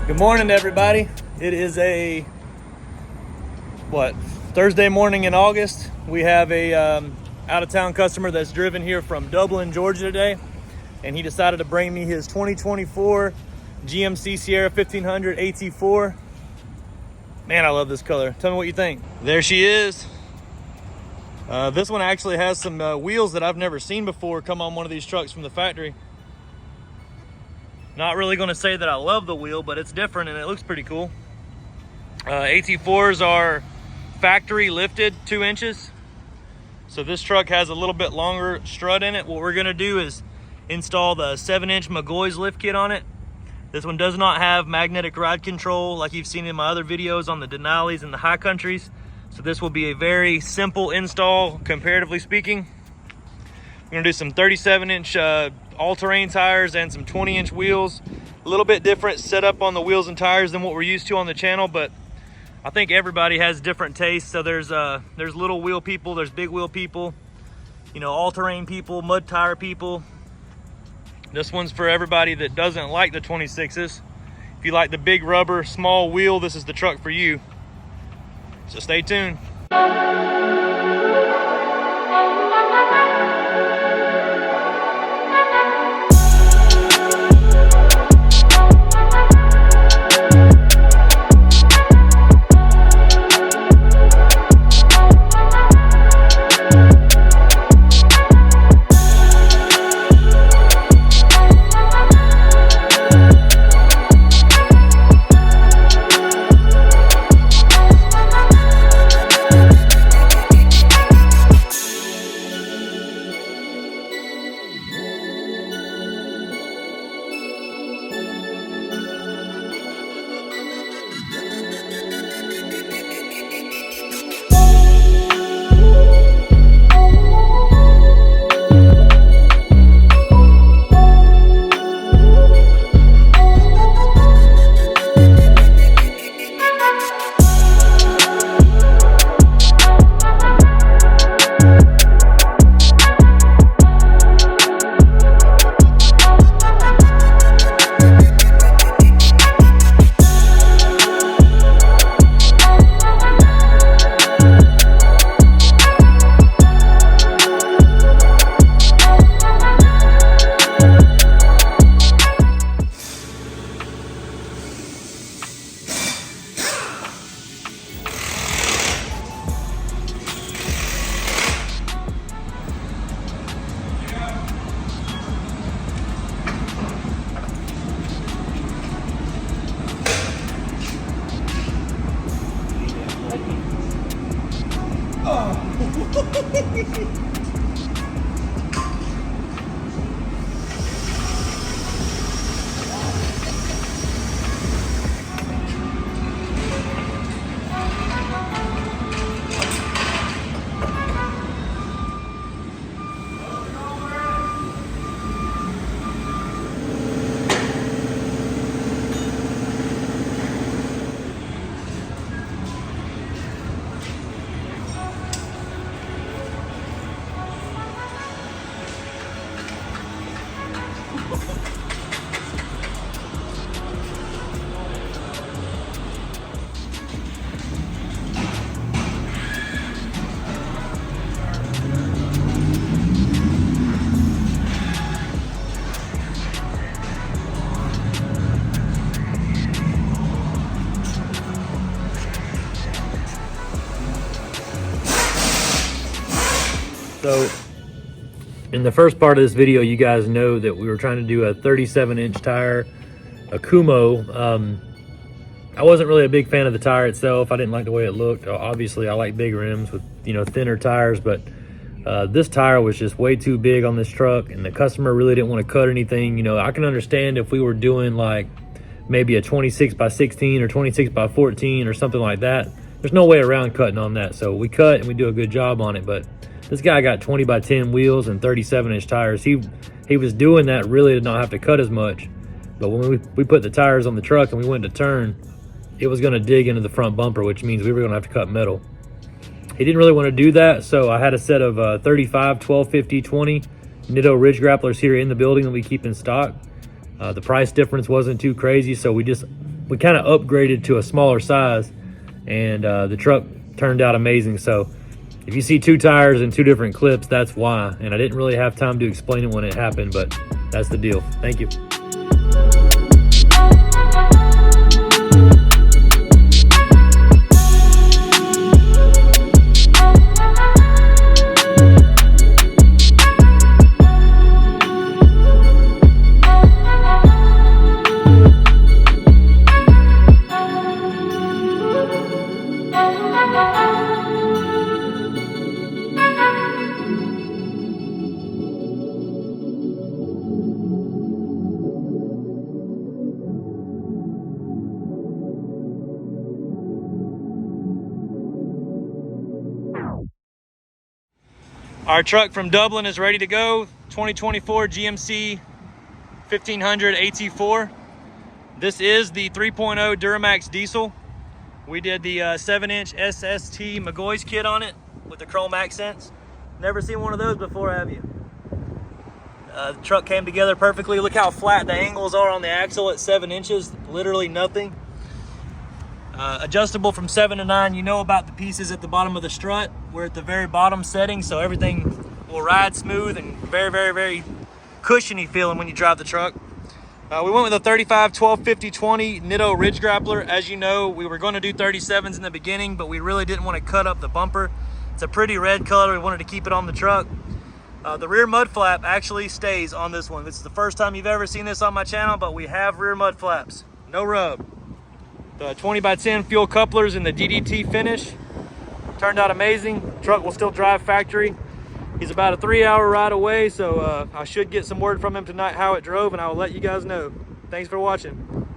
Good morning, everybody. It is a Thursday morning in August. We have a out-of-town customer that's driven here from Dublin, Georgia today, and he decided to bring me his 2024 GMC Sierra 1500 AT4. Man, I love this color. Tell me what you think. There she is. This one actually has some wheels that I've never seen before come on one of these trucks from the factory. Not really going to say that I love the wheel, but it's different and it looks pretty cool. AT4s are factory lifted 2 inches. So this truck has a little bit longer strut in it. What we're going to do is install the 7-inch McGaughys lift kit on it. This one does not have magnetic ride control like you've seen in my other videos on the Denali's and the high countries. So this will be a very simple install, comparatively speaking. We're going to do some 37-inch all-terrain tires and some 20-inch wheels. A little bit different setup on the wheels and tires than what we're used to on the channel, but I think everybody has different tastes. So there's little wheel people, there's big wheel people, you know, all-terrain people, mud tire people. This one's for everybody that doesn't like the 26s. If you like the big rubber, small wheel, this is the truck for you. So stay tuned. So in the first part of this video, you guys know that we were trying to do a 37-inch tire, a Kumo. I wasn't really a big fan of the tire itself. I didn't like the way it looked. Obviously, I like big rims with, you know, thinner tires, but this tire was just way too big on this truck, and the customer really didn't want to cut anything. You know, I can understand if we were doing like maybe a 26 by 16 or 26 by 14 or something like that. There's no way around cutting on that. So we cut and we do a good job on it, but this guy got 20 by 10 wheels and 37-inch tires. He was doing that really to not have to cut as much. But when we put the tires on the truck and we went to turn, it was going to dig into the front bumper, which means we were going to have to cut metal. He didn't really want to do that, so I had a set of 35, 12, 50, 20 Nitto Ridge Grapplers here in the building that we keep in stock. The price difference wasn't too crazy, so we just we kind of upgraded to a smaller size, and the truck turned out amazing. So if you see 2 tires and 2 different clips, that's why. And I didn't really have time to explain it when it happened, but that's the deal. Thank you. Our truck from Dublin is ready to go. 2024 GMC 1500 AT4. This is the 3.0 Duramax diesel. We did the 7-inch SST McGaughys kit on it with the chrome accents. Never seen one of those before, have you? The truck came together perfectly. Look how flat the angles are on the axle at 7 inches, literally nothing. Adjustable from 7 to 9. You know about the pieces at the bottom of the strut. We're at the very bottom setting, so everything will ride smooth and very, very, very cushiony feeling when you drive the truck. We went with a 35 12 50 20 Nitto Ridge Grappler. As you know, we were going to do 37s in the beginning, but we really didn't want to cut up the bumper. It's a pretty red color. We wanted to keep it on the truck. The rear mud flap actually stays on this one. This is the first time you've ever seen this on my channel, but we have rear mud flaps. No rub. The 20x10 fuel couplers in the DDT finish. Turned out amazing. The truck will still drive factory. He's about a 3-hour ride away, so I should get some word from him tonight how it drove, and I will let you guys know. Thanks for watching.